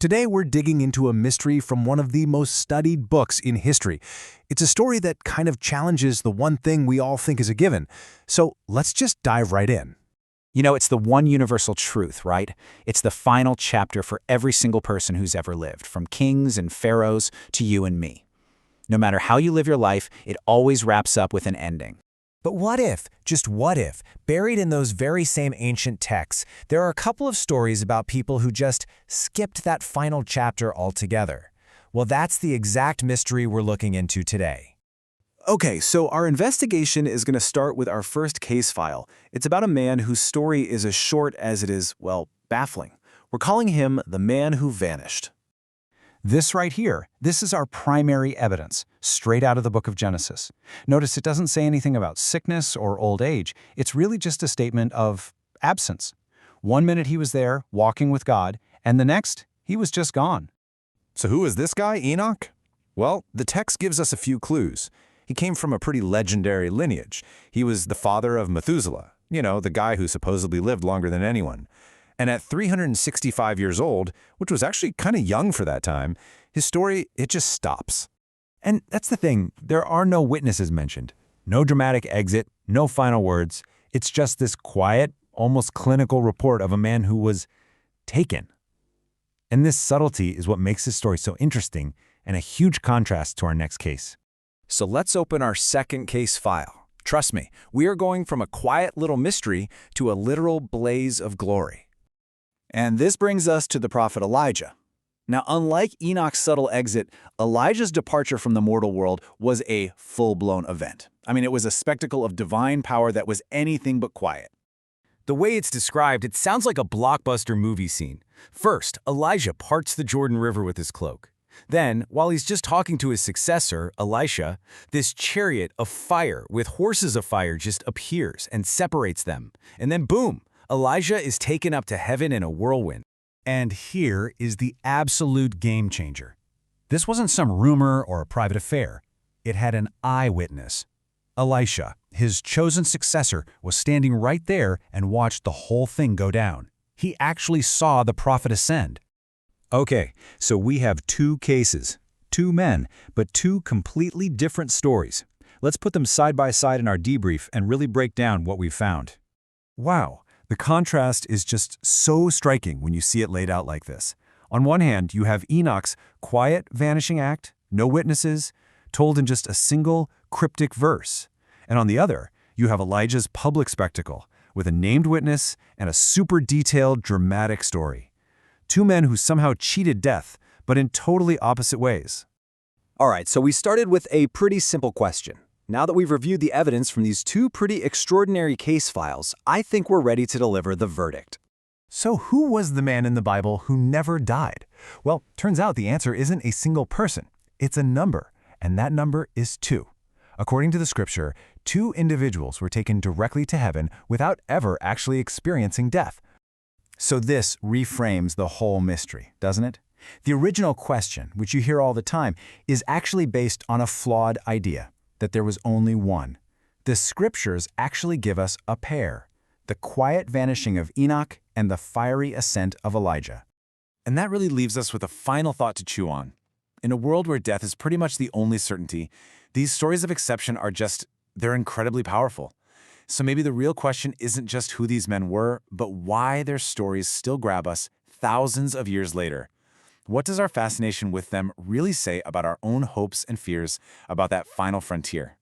Today we're digging into a mystery from one of the most studied books in history. It's a story that kind of challenges the one thing we all think is a given. So let's just dive right in. You know, it's the one universal truth, right? It's the final chapter for every single person who's ever lived, from kings and pharaohs to you and me. No matter how you live your life, it always wraps up with an ending. But what if, just what if, buried in those very same ancient texts, there are a couple of stories about people who just skipped that final chapter altogether? Well, that's the exact mystery we're looking into today. Okay, so our investigation is going to start with our first case file. It's about a man whose story is as short as it is, well, baffling. We're calling him the man who vanished. This right here, this is our primary evidence, straight out of the book of Genesis. Notice it doesn't say anything about sickness or old age. It's really just a statement of absence. 1 minute he was there, walking with God, and the next, he was just gone. So who is this guy, Enoch? Well, the text gives us a few clues. He came from a pretty legendary lineage. He was the father of Methuselah, the guy who supposedly lived longer than anyone. And at 365 years old, which was actually kind of young for that time, his story, it just stops. And that's the thing, there are no witnesses mentioned. No dramatic exit, no final words. It's just this quiet, almost clinical report of a man who was taken. And this subtlety is what makes this story so interesting and a huge contrast to our next case. So let's open our second case file. Trust me, we are going from a quiet little mystery to a literal blaze of glory. And this brings us to the prophet Elijah. Now, unlike Enoch's subtle exit, Elijah's departure from the mortal world was a full-blown event. I mean, it was a spectacle of divine power that was anything but quiet. The way it's described, it sounds like a blockbuster movie scene. First, Elijah parts the Jordan River with his cloak. Then, while he's just talking to his successor, Elisha, this chariot of fire with horses of fire just appears and separates them. And then boom! Elijah is taken up to heaven in a whirlwind. And here is the absolute game changer. This wasn't some rumor or a private affair. It had an eyewitness. Elisha, his chosen successor, was standing right there and watched the whole thing go down. He actually saw the prophet ascend. Okay, so we have two cases, two men, but two completely different stories. Let's put them side by side in our debrief and really break down what we've found. Wow. The contrast is just so striking when you see it laid out like this. On one hand, you have Enoch's quiet vanishing act, no witnesses, told in just a single cryptic verse. And on the other, you have Elijah's public spectacle with a named witness and a super detailed, dramatic story. Two men who somehow cheated death, but in totally opposite ways. All right, so we started with a pretty simple question. Now that we've reviewed the evidence from these two pretty extraordinary case files, I think we're ready to deliver the verdict. So who was the man in the Bible who never died? Well, turns out the answer isn't a single person. It's a number, and that number is 2. According to the scripture, 2 individuals were taken directly to heaven without ever actually experiencing death. So this reframes the whole mystery, doesn't it? The original question, which you hear all the time, is actually based on a flawed idea, that there was only one. The scriptures actually give us a pair, the quiet vanishing of Enoch and the fiery ascent of Elijah. And that really leaves us with a final thought to chew on. In a world where death is pretty much the only certainty, these stories of exception are they're incredibly powerful. So maybe the real question isn't just who these men were, but why their stories still grab us thousands of years later. What does our fascination with them really say about our own hopes and fears about that final frontier?